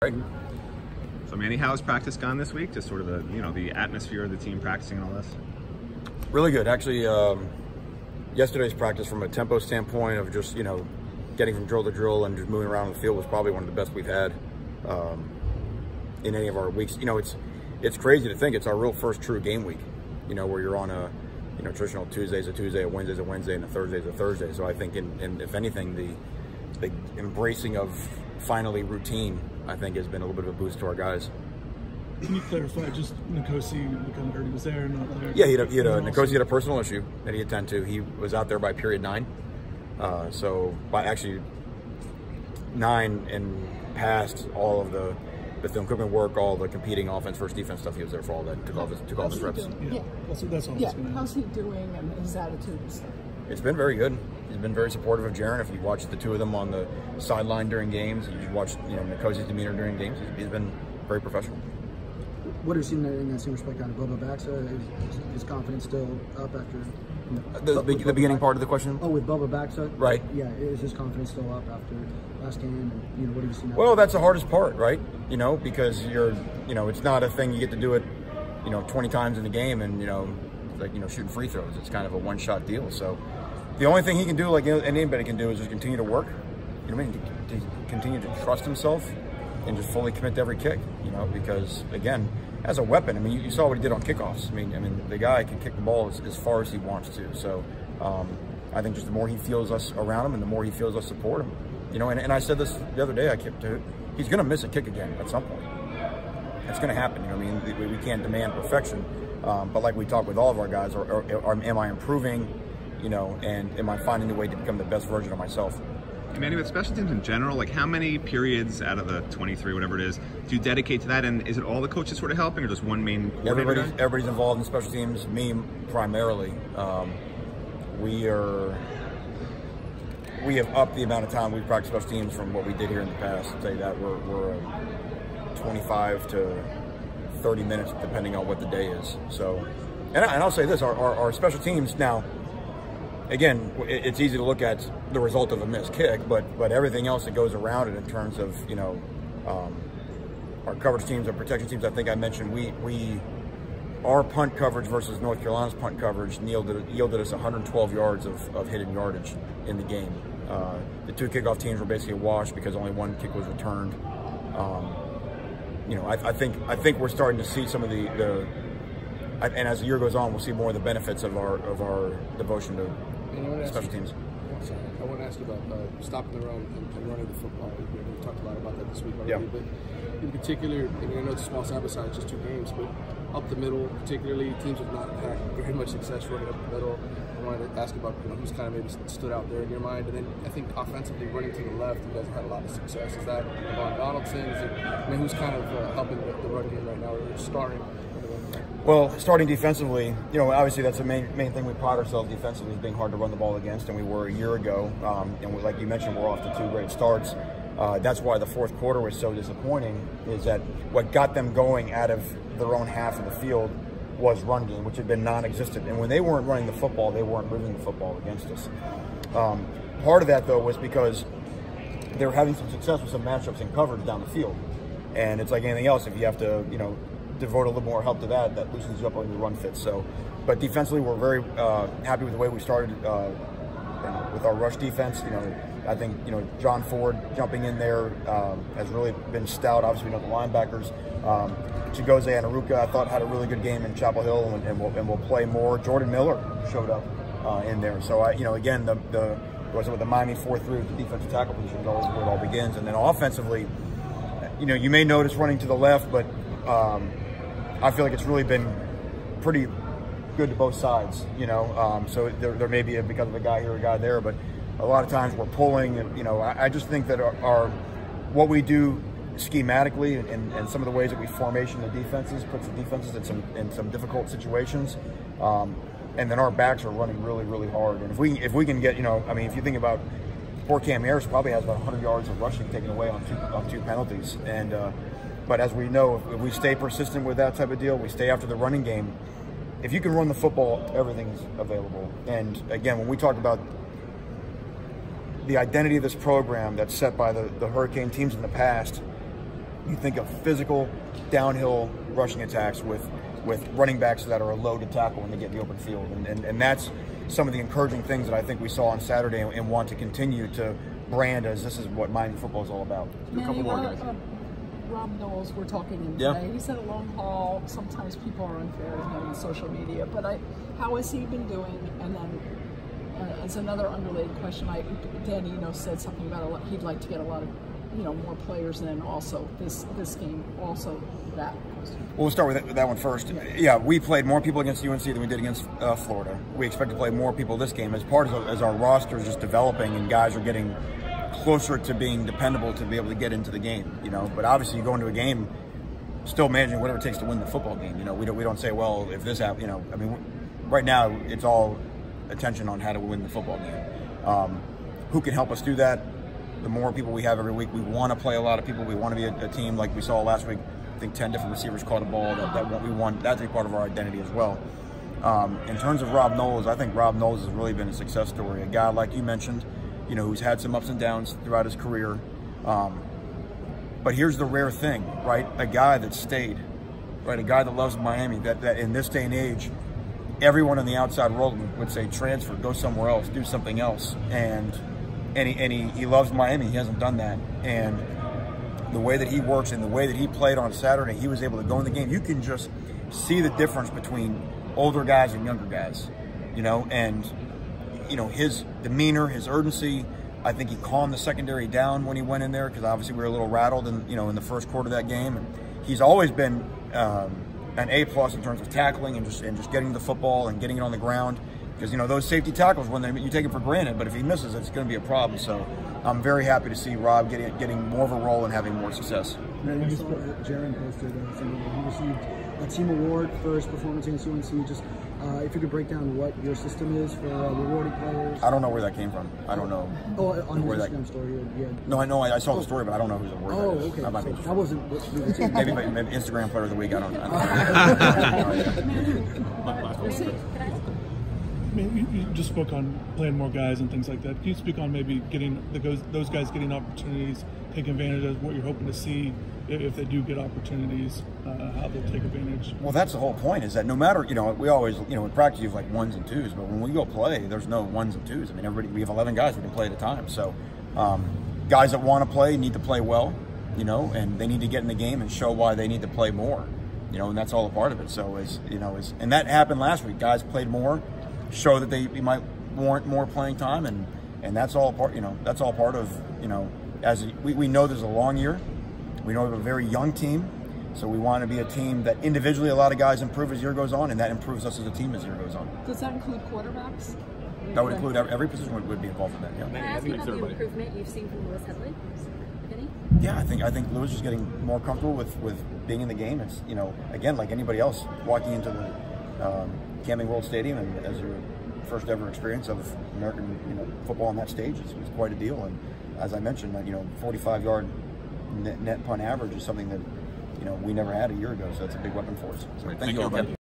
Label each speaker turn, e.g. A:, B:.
A: Right.
B: So Manny, how has practice gone this week? Just sort of the atmosphere of the team practicing and all this.
A: Really good, actually. Yesterday's practice, from a tempo standpoint of just getting from drill to drill and just moving around the field, was probably one of the best we've had in any of our weeks. It's crazy to think it's our real first true game week. Where you're on a traditional Tuesday's a Tuesday, a Wednesday's a Wednesday, and a Thursday's a Thursday. So I think, if anything, the embracing of finally routine, I think, has been a little bit of a boost to our guys.
C: Can you clarify, just Nkosi, kind of heard he was there, not there?
A: Yeah, Nkosi had a personal issue that he attended to. He was out there by period 9. So by actually 9 and past all of the film equipment work, all the competing offense versus defense stuff, he was there for all that, took all his reps.
C: Yeah, that's all.
D: Yeah, how's he doing and his attitude and stuff?
A: It's been very good. He's been very supportive of Jaren. If you watch the two of them on the sideline during games, you watch Nkosi's demeanor during games, he's been very professional.
E: What have you seen in that same respect out of Bubba Baxa? Is his confidence still up after
A: The beginning part of the question?
E: Oh, with Bubba Baxa?
A: Right.
E: Yeah, is his confidence still up after last game? And what have you seen?
A: Well, that's the hardest part, right? Because it's not a thing you get to do it, 20 times in the game, and like shooting free throws. It's kind of a one-shot deal. So the only thing he can do, like anybody can do, is just continue to work. To continue to trust himself and just fully commit to every kick. Because again, as a weapon, you saw what he did on kickoffs. The guy can kick the ball as far as he wants to. So I think just the more he feels us around him, and the more he feels us support him. And I said this the other day. He's going to miss a kick again at some point. It's going to happen. We can't demand perfection, but like we talk with all of our guys, am I improving? And am I finding a way to become the best version of myself?
B: Manny, with special teams in general, like how many periods out of the 23, whatever it is, do you dedicate to that? And is it all the coaches sort of helping, or just one main coordinator?
A: Everybody's involved in special teams. Me primarily. We have upped the amount of time we practice special teams from what we did here in the past. I'll tell you that we're 25 to 30 minutes depending on what the day is. So, and I'll say this: our special teams now. Again, it's easy to look at the result of a missed kick, but everything else that goes around it in terms of our coverage teams, our protection teams. I think I mentioned our punt coverage versus North Carolina's punt coverage yielded us 112 yards of hidden yardage in the game. The two kickoff teams were basically a wash because only one kick was returned. I think we're starting to see some of and as the year goes on, we'll see more of the benefits of our devotion to special teams.
F: I want to ask you about stopping the run and running the football. We talked a lot about that this week already, but in particular, and I know it's a small sample size, just 2 games, but up the middle, particularly, teams have not had very much success running up the middle. I wanted to ask about who's kind of maybe stood out there in your mind, and then I think offensively running to the left, you guys have had a lot of success. Is that Von Donaldson? Is it, who's kind of helping the run game right now, or starting?
A: Well, starting defensively, obviously that's the main thing we pride ourselves defensively, is being hard to run the ball against, and we were a year ago. And like you mentioned, we're off to 2 great starts. That's why the fourth quarter was so disappointing, is that what got them going out of their own half of the field was run game, which had been non-existent. And when they weren't running the football, they weren't moving the football against us. Part of that, though, was because they were having some success with some matchups and coverage down the field. And it's like anything else, if you have to, devote a little more help to that loosens you up on your run fits. So, but defensively, we're very happy with the way we started with our rush defense. I think John Ford jumping in there has really been stout. Obviously, we know the linebackers. Chigozie and Aruka, I thought, had a really good game in Chapel Hill, and will play more. Jordan Miller showed up in there. So again, with the Miami 4-3 with the defensive tackle position is always where it all begins. And then offensively, you may notice running to the left, but I feel like it's really been pretty good to both sides, so there may be because of a guy here, a guy there, but a lot of times we're pulling, and I just think that our what we do schematically and some of the ways that we formation the defenses puts the defenses in some difficult situations, and then our backs are running really, really hard. And if we can get, if you think about, poor Cam Harris probably has about 100 yards of rushing taken away on two penalties, and but as we know, if we stay persistent with that type of deal, we stay after the running game. If you can run the football, everything's available. And again, when we talk about the identity of this program that's set by the Hurricane teams in the past, You think of physical downhill rushing attacks with running backs that are a load to tackle when they get in the open field. And that's some of the encouraging things that I think we saw on Saturday and want to continue to brand as this is what Miami football is all about.
D: Manny, a couple more guys. Rob Knowles, we're talking in today. He said a long haul. Sometimes people are unfair to him on social media, but how has he been doing? And then as another unrelated question, Danny, said something about he'd like to get a lot of more players in also this game, also that question.
A: Well, we'll start with that one first. Yeah, we played more people against UNC than we did against Florida. We expect to play more people this game as our roster is just developing and guys are getting closer to being dependable to be able to get into the game. But obviously you go into a game still managing whatever it takes to win the football game. We don't say, well, if this happens, I mean, right now it's all attention on how to win the football game. Who can help us do that? The more people we have every week, we want to play a lot of people. We want to be a team like we saw last week. I think 10 different receivers caught a ball. That we want that to be part of our identity as well. In terms of Rob Knowles, I think Rob Knowles has really been a success story. A guy like you mentioned, who's had some ups and downs throughout his career. But here's the rare thing, right? A guy that stayed, right? A guy that loves Miami. That in this day and age, everyone in the outside world would say transfer, go somewhere else, do something else, and he loves Miami. He hasn't done that, and the way that he works and the way that he played on Saturday, he was able to go in the game. You can just see the difference between older guys and younger guys, and his demeanor, his urgency. I think he calmed the secondary down when he went in there because obviously we were a little rattled in the first quarter of that game. And he's always been an A+ in terms of tackling and just getting the football and getting it on the ground. Because those safety tackles, you take it for granted, but if he misses, it's going to be a problem. So I'm very happy to see Rob getting more of a role and having more success.
E: Jaron posted he received a team award for his performance against UNC. Just if you could break down what your system is for rewarding players.
A: I don't know where that came from. I don't know.
E: Oh, on his Instagram story. Yeah.
A: No, I know. I saw the story, but I don't know who's awarded.
E: Oh, okay. That wasn't what you were saying.
A: Maybe Instagram Player of the Week. I don't know.
C: I mean, you just spoke on playing more guys and things like that. Can you speak on maybe getting those guys getting opportunities, take advantage of what you're hoping to see if they do get opportunities, how they'll take advantage?
A: Well, that's the whole point, is that no matter, we always, in practice you have like ones and twos, but when we go play, there's no ones and twos. I mean, we have 11 guys who can play at a time. So guys that want to play need to play well, and they need to get in the game and show why they need to play more, and that's all a part of it. So, and that happened last week. Guys played more, show that they might warrant more playing time, and that's all part that's all part of as we know there's a long year, we know we have a very young team, so we want to be a team that individually a lot of guys improve as the year goes on, and that improves us as a team as the year goes on.
D: Does that include quarterbacks?
A: That would include every position would be involved in that.
G: Can I ask you about the improvement you've seen from Lewis Headley?
A: Yeah, I think Lewis is getting more comfortable with being in the game. It's again, like anybody else walking into the Camping World Stadium and as your first ever experience of American football on that stage is quite a deal. And as I mentioned, 45-yard net punt average is something that we never had a year ago, so that's a big weapon for us. So thank you all.